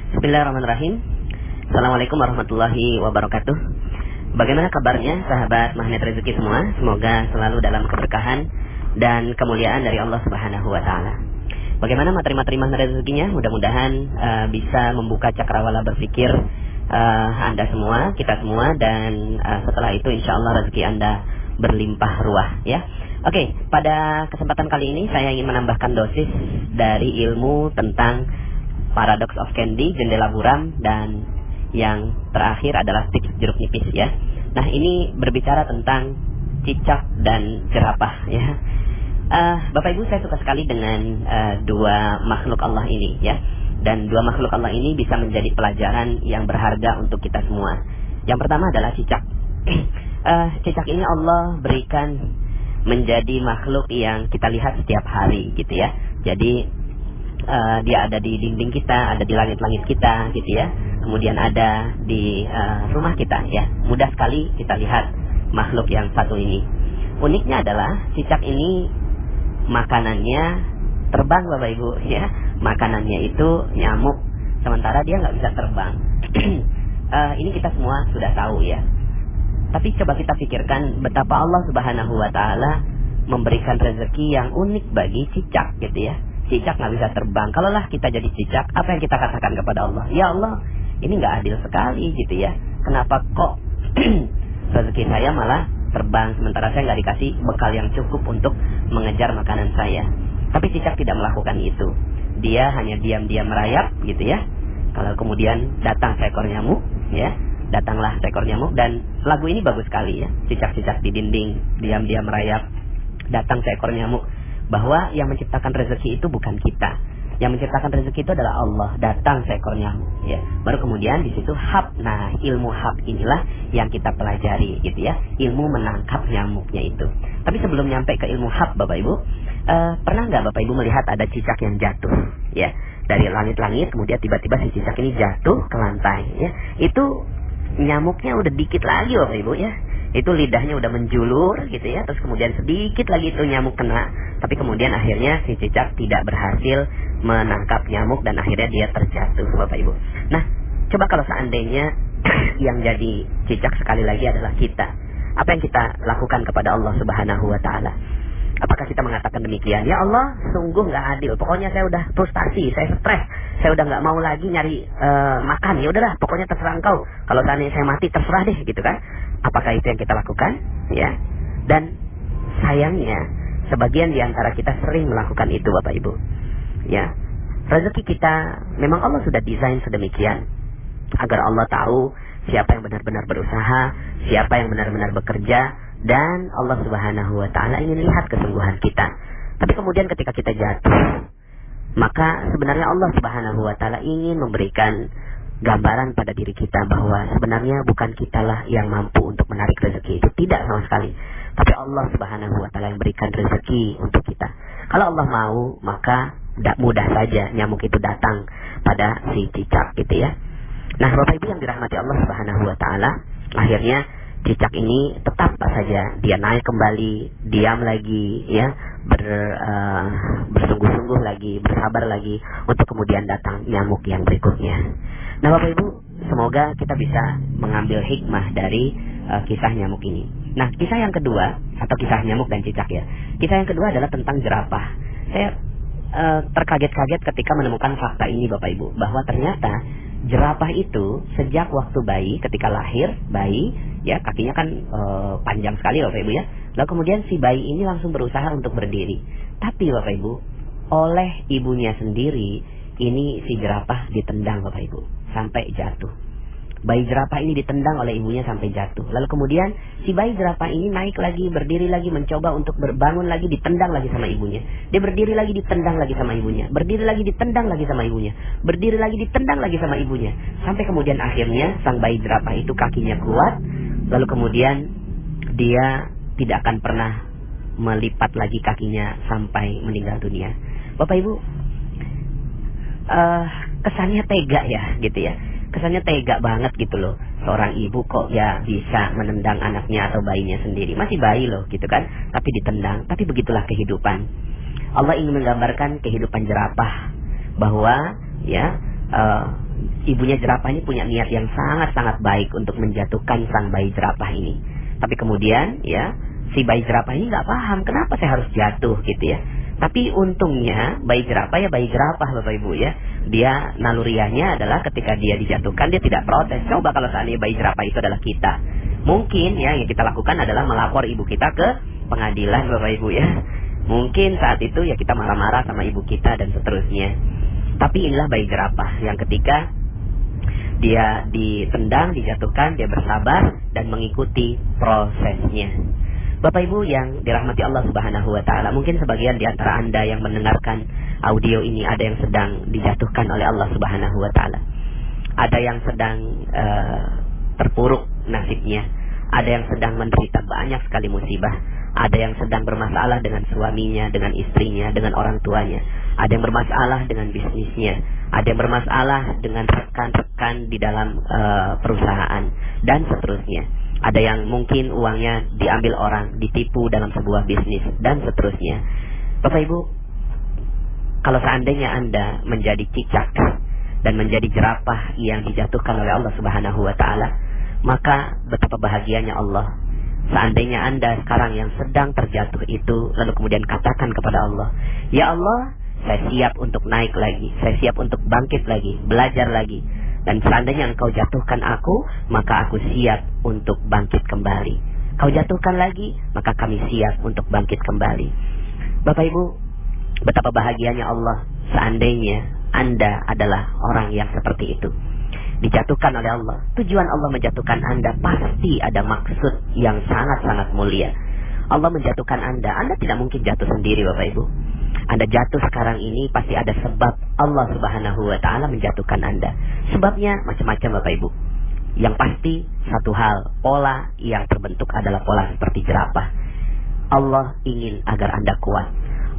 Bismillahirrahmanirrahim. Assalamualaikum warahmatullahi wabarakatuh. Bagaimana kabarnya sahabat magnet rezeki semua? Semoga selalu dalam keberkahan dan kemuliaan dari Allah Subhanahu wa taala. Bagaimana materi-materi magnet rezekinya? Mudah-mudahan bisa membuka cakrawala berpikir Anda semua, kita semua, dan setelah itu insya Allah rezeki Anda berlimpah ruah, ya. Oke, pada kesempatan kali ini saya ingin menambahkan dosis dari ilmu tentang paradox of candy, jendela buram, dan yang terakhir adalah tips jeruk nipis, ya. Nah, ini berbicara tentang cicak dan jerapah, ya. Bapak Ibu, saya suka sekali dengan dua makhluk Allah ini, ya. Dan dua makhluk Allah ini bisa menjadi pelajaran yang berharga untuk kita semua. Yang pertama adalah cicak. Cicak ini Allah berikan menjadi makhluk yang kita lihat setiap hari, gitu ya. Jadi dia ada di dinding kita, ada di langit-langit kita, gitu ya. Kemudian ada di rumah kita, ya. Mudah sekali kita lihat makhluk yang satu ini. Uniknya adalah cicak ini makanannya terbang, Bapak Ibu, ya. Makanannya itu nyamuk, sementara dia nggak bisa terbang. Ini kita semua sudah tahu, ya. Tapi coba kita pikirkan betapa Allah Subhanahu wa taala memberikan rezeki yang unik bagi cicak, gitu ya. Cicak nggak bisa terbang. Kalaulah kita jadi cicak, apa yang kita katakan kepada Allah? Ya Allah, ini nggak adil sekali, gitu ya. Kenapa kok rezeki saya malah terbang, sementara saya nggak dikasih bekal yang cukup untuk mengejar makanan saya. Tapi cicak tidak melakukan itu. Dia hanya diam-diam merayap, gitu ya. Kalau kemudian datang seekor nyamuk, ya, datanglah seekor nyamuk, dan lagu ini bagus sekali, ya. Cicak-cicak di dinding, diam-diam merayap, datang seekor nyamuk. Bahwa yang menciptakan rezeki itu bukan kita. Yang menciptakan rezeki itu adalah Allah. Datang seekor nyamuk, ya. Baru kemudian di situ hab. Nah, ilmu hab inilah yang kita pelajari, gitu ya. Ilmu menangkap nyamuknya itu. Tapi sebelum nyampe ke ilmu hab, Bapak Ibu, pernah nggak Bapak Ibu melihat ada cicak yang jatuh, ya, dari langit-langit, kemudian tiba-tiba si cicak ini jatuh ke lantai, ya. Itu nyamuknya udah dikit lagi, Bapak Ibu, ya. Itu lidahnya udah menjulur, gitu ya. Terus kemudian sedikit lagi itu nyamuk kena. Tapi kemudian akhirnya si cicak tidak berhasil menangkap nyamuk dan akhirnya dia terjatuh, Bapak Ibu. Nah, coba kalau seandainya yang jadi cicak sekali lagi adalah kita, apa yang kita lakukan kepada Allah Subhanahu wa taala? Apakah kita mengatakan demikian? Ya Allah, sungguh nggak adil. Pokoknya saya udah frustasi, saya stres, saya udah nggak mau lagi nyari makan. Ya udahlah, pokoknya terserah engkau. Kalau seandainya saya mati, terserah deh, gitu kan? Apakah itu yang kita lakukan? Ya. Dan sayangnya, sebagian di antara kita sering melakukan itu, Bapak Ibu. Ya. Rezeki kita memang Allah sudah desain sedemikian agar Allah tahu siapa yang benar-benar berusaha, siapa yang benar-benar bekerja. Dan Allah Subhanahu wa taala ingin lihat kesungguhan kita. Tapi kemudian ketika kita jatuh, maka sebenarnya Allah Subhanahu wa taala ingin memberikan gambaran pada diri kita bahwa sebenarnya bukan kitalah yang mampu untuk menarik rezeki itu, tidak sama sekali. Tapi Allah Subhanahu wa taala yang berikan rezeki untuk kita. Kalau Allah mau, maka mudah saja nyamuk itu datang pada si cicak, gitu ya. Nah, Bapak Ibu yang dirahmati Allah Subhanahu wa taala, akhirnya cicak ini tetap saja dia naik kembali, diam lagi, ya, bersungguh-sungguh lagi, bersabar lagi untuk kemudian datang nyamuk yang berikutnya. Nah, Bapak Ibu, semoga kita bisa mengambil hikmah dari kisah nyamuk ini. Nah, kisah yang kedua, atau kisah nyamuk dan cicak, ya. Kisah yang kedua adalah tentang jerapah. Saya terkaget-kaget ketika menemukan fakta ini, Bapak Ibu, bahwa ternyata jerapah itu sejak waktu bayi, ketika lahir bayi, ya, kakinya kan panjang sekali, Bapak Ibu, ya. Lalu kemudian si bayi ini langsung berusaha untuk berdiri. Tapi Bapak Ibu, oleh ibunya sendiri, ini si jerapah ditendang, Bapak Ibu, sampai jatuh. Bayi jerapah ini ditendang oleh ibunya sampai jatuh. Lalu kemudian si bayi jerapah ini naik lagi, berdiri lagi, mencoba untuk berbangun lagi, ditendang lagi sama ibunya. Dia berdiri lagi, ditendang lagi sama ibunya. Berdiri lagi, ditendang lagi sama ibunya. Berdiri lagi, ditendang lagi sama ibunya. Sampai kemudian akhirnya sang bayi jerapah itu kakinya kuat. Lalu kemudian dia tidak akan pernah melipat lagi kakinya sampai meninggal dunia. Bapak Ibu, kesannya tega, ya, gitu ya. Kesannya tega banget gitu loh. Seorang ibu kok ya bisa menendang anaknya atau bayinya sendiri. Masih bayi loh, gitu kan. Tapi ditendang. Tapi begitulah kehidupan. Allah ingin menggambarkan kehidupan jerapah. Bahwa ya ibunya jerapah ini punya niat yang sangat-sangat baik untuk menjatuhkan sang bayi jerapah ini. Tapi kemudian ya, si bayi jerapah ini nggak paham kenapa saya harus jatuh gitu ya. Tapi untungnya bayi jerapah ya bayi jerapah Bapak Ibu ya. Dia naluriahnya adalah ketika dia dijatuhkan dia tidak protes. Coba kalau seandainya bayi jerapah itu adalah kita, mungkin ya yang kita lakukan adalah melapor ibu kita ke pengadilan Bapak Ibu ya. Mungkin saat itu ya kita marah-marah sama ibu kita dan seterusnya. Tapi inilah bayi jerapah yang ketika dia ditendang, dijatuhkan, dia bersabar dan mengikuti prosesnya. Bapak Ibu yang dirahmati Allah Subhanahu wa taala, mungkin sebagian di antara Anda yang mendengarkan audio ini ada yang sedang dijatuhkan oleh Allah Subhanahu wa taala. Ada yang sedang terpuruk nasibnya, ada yang sedang menderita banyak sekali musibah, ada yang sedang bermasalah dengan suaminya, dengan istrinya, dengan orang tuanya, ada yang bermasalah dengan bisnisnya, ada yang bermasalah dengan rekan-rekan di dalam perusahaan dan seterusnya. Ada yang mungkin uangnya diambil orang, ditipu dalam sebuah bisnis dan seterusnya. Bapak Ibu, kalau seandainya Anda menjadi cicak dan menjadi jerapah yang dijatuhkan oleh Allah Subhanahu wa taala, maka betapa bahagianya Allah. Seandainya Anda sekarang yang sedang terjatuh itu, lalu kemudian katakan kepada Allah, "Ya Allah, saya siap untuk naik lagi, saya siap untuk bangkit lagi, belajar lagi. Dan seandainya Engkau jatuhkan aku, maka aku siap untuk bangkit kembali. Kau jatuhkan lagi, maka kami siap untuk bangkit kembali." Bapak Ibu, betapa bahagianya Allah seandainya Anda adalah orang yang seperti itu, dijatuhkan oleh Allah. Tujuan Allah menjatuhkan Anda pasti ada maksud yang sangat-sangat mulia. Allah menjatuhkan Anda tidak mungkin jatuh sendiri Bapak Ibu. Anda jatuh sekarang ini pasti ada sebab Allah Subhanahu wa taala menjatuhkan Anda. Sebabnya macam-macam Bapak Ibu. Yang pasti satu hal, pola yang terbentuk adalah pola seperti jerapah. Allah ingin agar Anda kuat.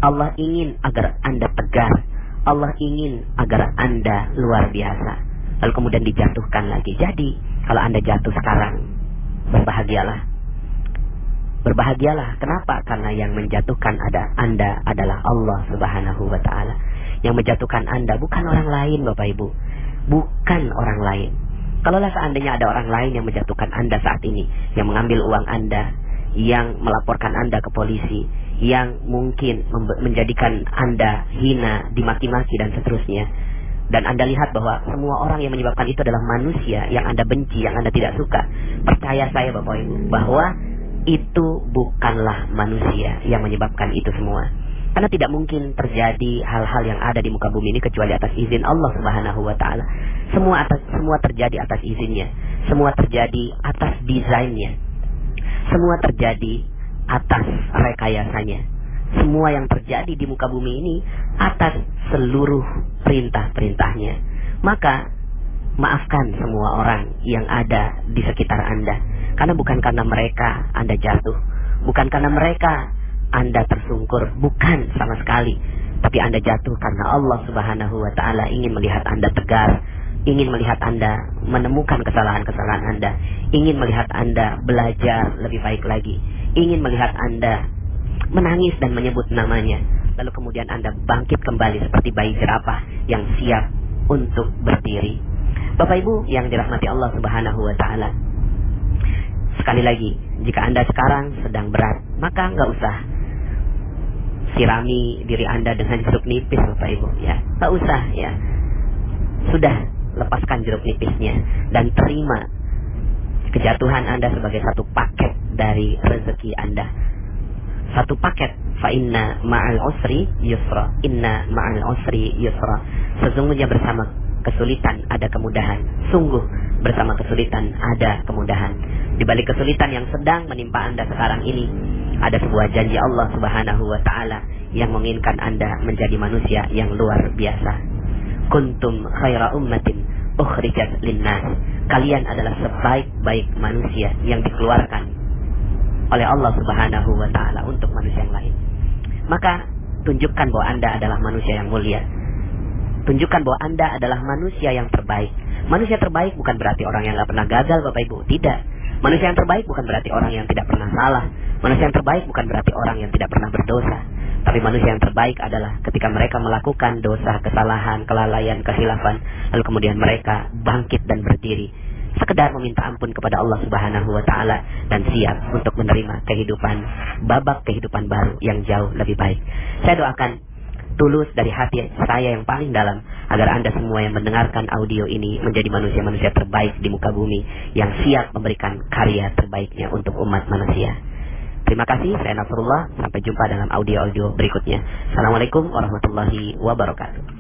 Allah ingin agar Anda tegar. Allah ingin agar Anda luar biasa. Lalu kemudian dijatuhkan lagi. Jadi, kalau Anda jatuh sekarang, berbahagialah. Berbahagialah. Kenapa? Karena yang menjatuhkan Anda adalah Allah Subhanahu wa taala. Yang menjatuhkan Anda bukan orang lain Bapak Ibu. Bukan orang lain. Kalaulah seandainya ada orang lain yang menjatuhkan Anda saat ini, yang mengambil uang Anda, yang melaporkan Anda ke polisi, yang mungkin menjadikan Anda hina, dimaki-maki dan seterusnya, dan Anda lihat bahwa semua orang yang menyebabkan itu adalah manusia yang Anda benci, yang Anda tidak suka, percaya saya Bapak Ibu bahwa itu bukanlah manusia yang menyebabkan itu semua. Karena tidak mungkin terjadi hal-hal yang ada di muka bumi ini kecuali atas izin Allah Subhanahu wa taala. Semua terjadi atas izinnya. Semua terjadi atas desainnya. Semua terjadi atas rekayasanya. Semua yang terjadi di muka bumi ini atas seluruh perintah-perintahnya. Maka maafkan semua orang yang ada di sekitar Anda. Karena bukan karena mereka Anda jatuh, bukan karena mereka Anda tersungkur, bukan sama sekali. Tapi Anda jatuh karena Allah Subhanahu wa taala ingin melihat Anda tegar, ingin melihat Anda menemukan kesalahan-kesalahan Anda, ingin melihat Anda belajar lebih baik lagi, ingin melihat Anda menangis dan menyebut namanya, lalu kemudian Anda bangkit kembali seperti bayi jerapah yang siap untuk berdiri. Bapak Ibu yang dirahmati Allah Subhanahu wa taala, sekali lagi, jika Anda sekarang sedang berat, maka nggak usah sirami diri Anda dengan jeruk nipis Bapak Ibu ya. Nggak usah ya. Sudah, lepaskan jeruk nipisnya dan terima kejatuhan Anda sebagai satu paket dari rezeki Anda. Satu paket. Fa inna ma'al usri yusra. Inna ma'al usri yusra. Sesungguhnya bersama kesulitan ada kemudahan. Sungguh bersama kesulitan ada kemudahan. Di balik kesulitan yang sedang menimpa Anda sekarang ini, ada sebuah janji Allah Subhanahu wa taala yang menginginkan Anda menjadi manusia yang luar biasa. Kuntum khaira ummatin ukhrijat linnas. Kalian adalah sebaik-baik manusia yang dikeluarkan oleh Allah Subhanahu wa taala untuk manusia yang lain. Maka tunjukkan bahwa Anda adalah manusia yang mulia. Tunjukkan bahwa Anda adalah manusia yang terbaik. Manusia terbaik bukan berarti orang yang gak pernah gagal Bapak Ibu. Tidak. Manusia yang terbaik bukan berarti orang yang tidak pernah salah. Manusia yang terbaik bukan berarti orang yang tidak pernah berdosa. Tapi manusia yang terbaik adalah ketika mereka melakukan dosa, kesalahan, kelalaian, kehilafan, lalu kemudian mereka bangkit dan berdiri, sekedar meminta ampun kepada Allah Subhanahu wa Ta'ala, dan siap untuk menerima babak kehidupan baru yang jauh lebih baik. Saya doakan tulus dari hati saya yang paling dalam agar Anda semua yang mendengarkan audio ini menjadi manusia-manusia terbaik di muka bumi yang siap memberikan karya terbaiknya untuk umat manusia. Terima kasih, saya Nasrullah. Sampai jumpa dalam audio-audio berikutnya. Assalamualaikum warahmatullahi wabarakatuh.